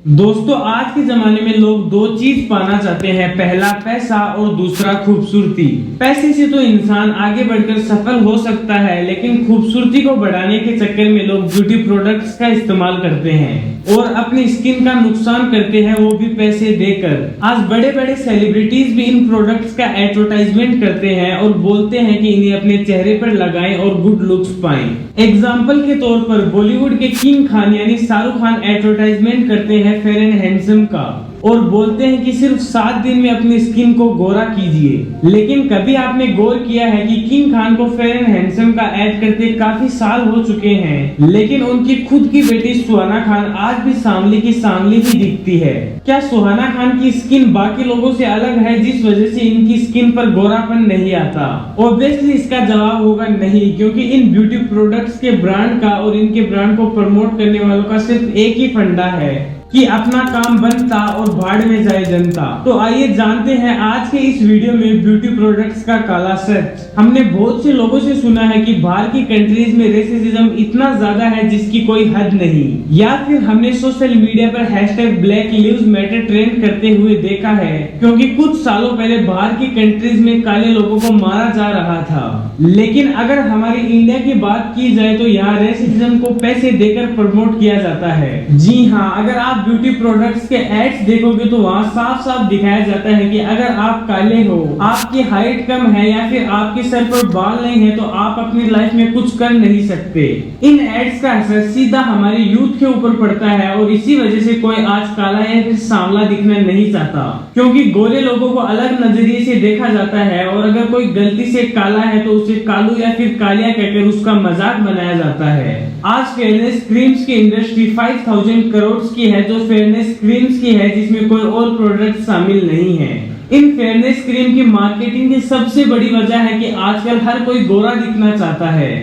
दोस्तों, आज के जमाने में लोग दो चीज पाना चाहते हैं। पहला पैसा और दूसरा खूबसूरती। पैसे से तो इंसान आगे बढ़कर सफल हो सकता है, लेकिन खूबसूरती को बढ़ाने के चक्कर में लोग ब्यूटी प्रोडक्ट्स का इस्तेमाल करते हैं और अपनी स्किन का नुकसान करते हैं, वो भी पैसे देकर। आज बड़े बड़े सेलिब्रिटीज भी इन प्रोडक्ट्स का एडवर्टाइजमेंट करते हैं और बोलते हैं कि इन्हें अपने चेहरे पर लगाएं और गुड लुक्स पाएं। एग्जाम्पल के तौर पर बॉलीवुड के किंग खान यानी शाहरुख खान एडवर्टाइजमेंट करते हैं फेयर एंड हैंडसम का और बोलते हैं कि सिर्फ 7 दिन में अपनी स्किन को गोरा कीजिए। लेकिन कभी आपने गौर किया है कि किंग खान को फेयर एंड हैंडसम का ऐड करते काफी साल हो चुके हैं, लेकिन उनकी खुद की बेटी सुहाना खान आज भी सांवली की सांवली ही दिखती है। क्या सुहाना खान की स्किन बाकी लोगों से अलग है, जिस वजह से इनकी स्किन पर गोरापन नहीं आता? ऑब्वियसली इसका जवाब होगा नहीं, क्योंकि इन ब्यूटी प्रोडक्ट्स के ब्रांड का और इनके ब्रांड को प्रमोट करने वालों का सिर्फ एक ही फंडा है कि अपना काम बनता और भाड़ में जाए जनता। तो आइए जानते हैं आज के इस वीडियो में ब्यूटी प्रोडक्ट्स का काला सच। हमने बहुत से लोगों से सुना है कि बाहर की कंट्रीज में रेसिज्म इतना ज्यादा है जिसकी कोई हद नहीं, या फिर हमने सोशल मीडिया पर hashtag black lives matter trend करते हुए देखा है, क्योंकि कुछ सालों पहले बाहर की कंट्रीज में काले लोगों को मारा जा रहा था। लेकिन अगर हमारी इंडिया की बात की जाए तो यहाँ रेसिज्म को पैसे देकर प्रमोट किया जाता है। जी हाँ, अगर आप ब्यूटी प्रोडक्ट्स के एड्स देखोगे तो वहाँ साफ साफ दिखाया जाता है कि अगर आप काले हो, आपकी हाइट कम है या फिर आपके सर पर बाल नहीं है तो आप अपनी लाइफ में कुछ कर नहीं सकते। इन एड्स का असर सीधा हमारे यूथ के ऊपर पड़ता है और इसी वजह से कोई आज काला या फिर सांवला दिखना नहीं चाहता, क्योंकि गोरे लोगों को अलग नजरिए से देखा जाता है और अगर कोई गलती से काला है तो उसे कालू या फिर कालिया कहकर उसका मजाक बनाया जाता है। आज फेयरनेस क्रीम्स की इंडस्ट्री 5000 करोड़ की है, जो फेयरनेस क्रीम्स की है, जिसमें कोई और प्रोडक्ट शामिल नहीं है। इन फेयरनेस क्रीम की मार्केटिंग की सबसे बड़ी वजह है कि आजकल हर कोई गोरा दिखना चाहता है,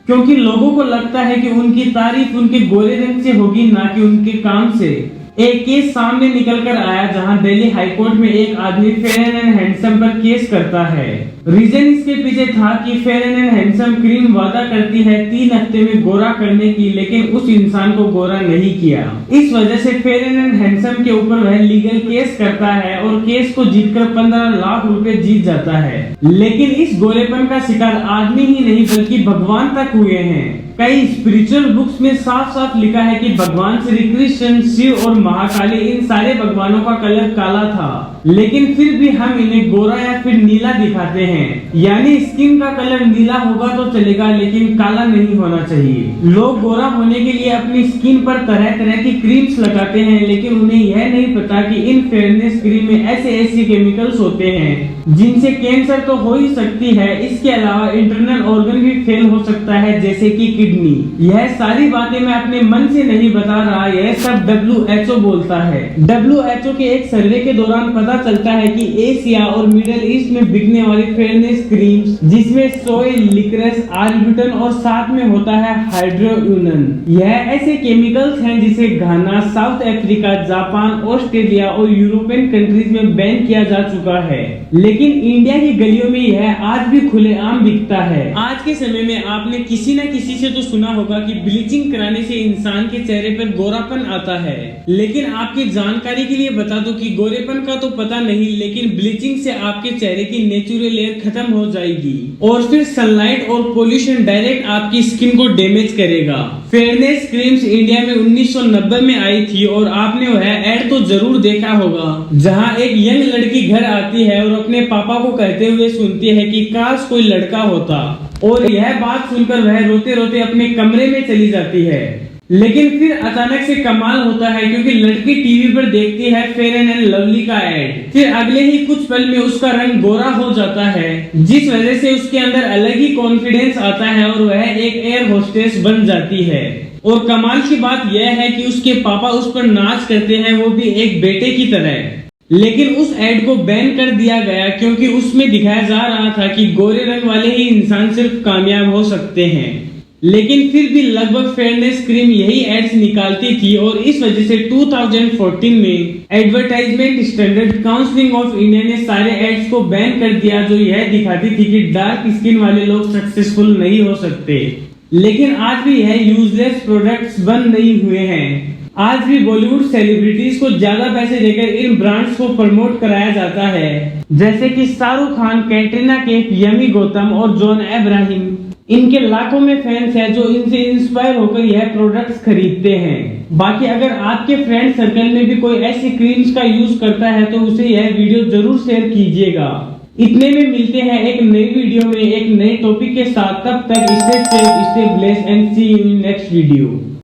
क्योंकि लोगों को लगता है कि उनकी तारीफ उनके गोरे रंग से होगी, ना कि उनके काम से। एक केस सामने निकल कर आया जहां दिल्ली हाईकोर्ट में एक आदमी फेयर एंड हैंडसम पर केस करता है। रीजन इसके पीछे था कि फेयर एंड हैंडसम क्रीम वादा करती है 3 हफ्ते में गोरा करने की, लेकिन उस इंसान को गोरा नहीं किया। इस वजह से फेयर एंड हैंडसम के ऊपर वह लीगल केस करता है और केस को जीतकर 15 लाख रुपए जीत जाता है। लेकिन इस गोरेपन का शिकार आदमी ही नहीं बल्कि भगवान तक हुए हैं। कई स्पिरिचुअल बुक्स में साफ साफ लिखा है कि भगवान श्री कृष्ण, शिव और महाकाली, इन सारे भगवानों का कलर काला था, लेकिन फिर भी हम इन्हें गोरा या फिर नीला दिखाते हैं। यानी स्किन का कलर नीला होगा तो चलेगा, लेकिन काला नहीं होना चाहिए। लोग गोरा होने के लिए अपनी स्किन पर तरह तरह की क्रीम्स लगाते हैं, लेकिन उन्हें यह नहीं पता कि इन फेयरनेस क्रीम में ऐसे केमिकल्स होते हैं जिनसे कैंसर तो हो ही सकती है, इसके अलावा इंटरनल ऑर्गन भी फेल हो सकता है, जैसे कि किडनी। यह सारी बातें मैं अपने मन से नहीं बता रहा, यह सब WHO बोलता है। WHO के एक सर्वे के दौरान पता चलता है कि एशिया और मिडिल ईस्ट में बिकने वाली फेयरनेस क्रीम्स, जिसमें सोय, लिक्रेस, आर्बिटन और साथ में होता है हाइड्रोक्विनोन, यह ऐसे केमिकल्स हैं जिसे घाना, साउथ अफ्रीका, जापान, ऑस्ट्रेलिया और यूरोपियन कंट्रीज में बैन किया जा चुका है, लेकिन इंडिया की गलियों में यह आज भी खुलेआम बिकता है। आज के समय में आपने किसी न किसी से तो सुना होगा कि ब्लीचिंग कराने से इंसान के चेहरे पर गोरापन आता है, लेकिन आपकी जानकारी के लिए बता दूं कि गोरेपन का तो पता नहीं, लेकिन ब्लीचिंग से आपके चेहरे की नेचुरल लेयर खत्म हो जाएगी और फिर सनलाइट और पोल्यूशन डायरेक्ट आपकी स्किन को डैमेज करेगा। फेयरनेस क्रीम्स इंडिया में 1990 में आई थी और आपने वह एड तो जरूर देखा होगा, जहां एक यंग लड़की घर आती है और अपने पापा को कहते हुए सुनती है कि काश कोई लड़का होता, और यह बात सुनकर वह रोते रोते अपने कमरे में चली जाती है। लेकिन फिर अचानक से कमाल होता है, क्योंकि लड़की टीवी पर देखती है फेयर एंड लवली का एड। फिर अगले ही कुछ पल में उसका रंग गोरा हो जाता है, जिस वजह से उसके अंदर अलग ही कॉन्फिडेंस आता है और वह एक एयर होस्टेस बन जाती है। और कमाल की बात यह है कि उसके पापा उस पर नाच करते हैं, वो भी एक बेटे की तरह। लेकिन उस एड को बैन कर दिया गया, क्योंकि उसमें दिखाया जा रहा था कि गोरे रंग वाले ही इंसान सिर्फ कामयाब हो सकते हैं। लेकिन फिर भी लगभग फेयरनेस क्रीम यही एड्स निकालती थी और इस वजह से 2014 में advertisement standard council of India ने सारे एड्स को बैन कर दिया, जो यह दिखाती थी कि डार्क स्किन वाले लोग सक्सेसफुल नहीं हो सकते। लेकिन आज भी यह यूजलेस प्रोडक्ट्स बंद नहीं हुए हैं। आज भी बॉलीवुड सेलिब्रिटीज को ज्यादा पैसे देकर इन ब्रांड्स को प्रमोट कराया जाता है, जैसे कि शाहरुख खान, कैटरीना कैफ, यमी गौतम और जॉन अब्राहम। इनके लाखों में फैंस हैं जो इनसे इंस्पायर होकर यह प्रोडक्ट्स खरीदते हैं। बाकी अगर आपके फ्रेंड सर्कल में भी कोई ऐसी क्रीम्स का यूज करता है तो उसे यह वीडियो जरूर शेयर कीजिएगा। इतने में मिलते हैं एक नई वीडियो में एक नए टॉपिक के साथ। तब तक stay safe, stay blessed and see you in next video.